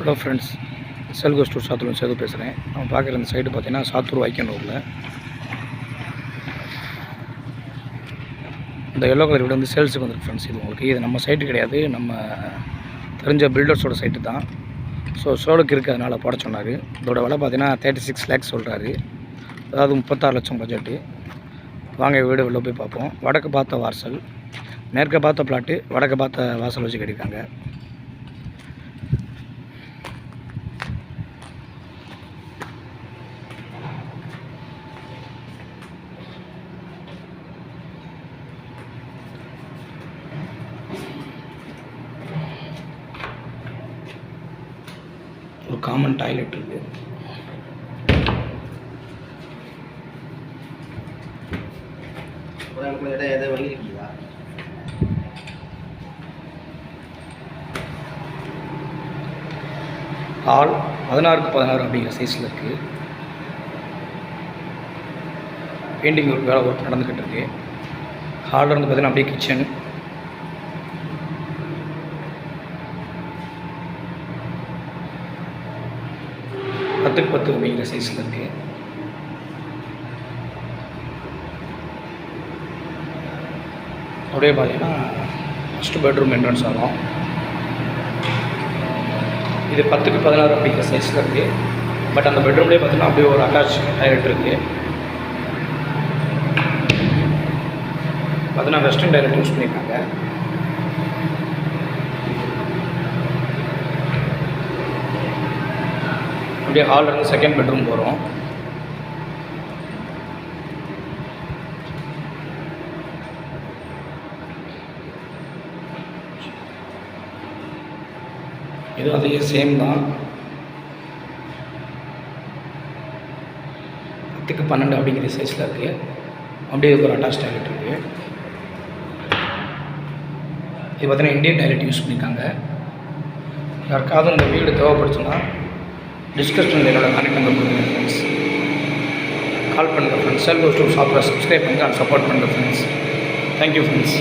Hello friends, செல்கோஸ் tour Sattur Sethu பேசுகிறேன். நம்ம பார்க்குற இந்த சைடு பார்த்தீங்கன்னா சாத்தூர் வைக்கனூரில் இந்த எல்லோ கலர் வீடு வந்து சேல்ஸுக்கு வந்துருக்கு ஃப்ரெண்ட்ஸ். இது உங்களுக்கு இது நம்ம சைட்டு கிடையாது, நம்ம தெரிஞ்ச பில்டர்ஸோட சைட்டு தான். ஸோ சோலுக்கு இருக்கிறதுனால போட சொன்னார். இதோட விலை பார்த்தீங்கன்னா 36 lakhs சொல்கிறாரு, அதாவது 36 லட்சம் பட்ஜெட்டு. வாங்க வீடு வெளில போய் பார்ப்போம். வடக்கு பார்த்த வாசல், மேற்க பார்த்த பிளாட்டு, வடக்கு பார்த்த வாசல் வச்சு கட்டியிருக்காங்க. ஒரு காமன் டாய்லெட் இருக்குது. ஹால் 16x16 அப்படிங்கிற சைஸில் இருக்குது. பெயிண்டிங் ஒர்க் வேலை ஒர்க் நடந்துக்கிட்டு இருக்கு. ஹாலில் இருந்து பார்த்தீங்கன்னா அப்படியே கிச்சன், பத்துக்கு 10 அப்படிங்கிற சைஸில் இருக்குது. அப்படியே பார்த்தீங்கன்னா ஃபஸ்ட்டு பெட்ரூம் என்ட்ரன்ஸ் ஆகும். இது 10x 16 அப்படிங்கிற சைஸில் இருக்குது. பட் அந்த பெட்ரூம்லேயே பார்த்தீங்கன்னா அப்படியே ஒரு அட்டாச் டாய்லெட் இருக்குது. பார்த்தீங்கன்னா வெஸ்டர்ன் டாய்லெட் யூஸ் பண்ணியிருக்காங்க. அப்படியே ஹாலில் இருந்து செகண்ட் பெட்ரூம் போகிறோம். இது அதே சேம் தான், 10x 12 அப்படிங்கிற சைஸில் இருக்குது. அப்படியே ஒரு அட்டாச் டாய்லெட் இருக்குது. இது பார்த்தீங்கன்னா இந்தியன் டாய்லெட் யூஸ் பண்ணியிருக்காங்க. யாருக்காவது இந்த வீடு தேவைப்படுச்சுன்னா டிஸ்கிரிப்ஷனில் என்னோட கான்டெக்ட் நம்பர் கொடுங்க ஃப்ரெண்ட்ஸ். கால் பண்ணுங்கள் ஃப்ரெண்ட்ஸ். செல்கோஸ் டூர் சாப்பிட்ற சப்ஸ்கிரைப் பண்ணுங்கள் அண்ட் சப்போர்ட் பண்ணுங்கள் ஃப்ரெண்ட்ஸ். Thank you friends.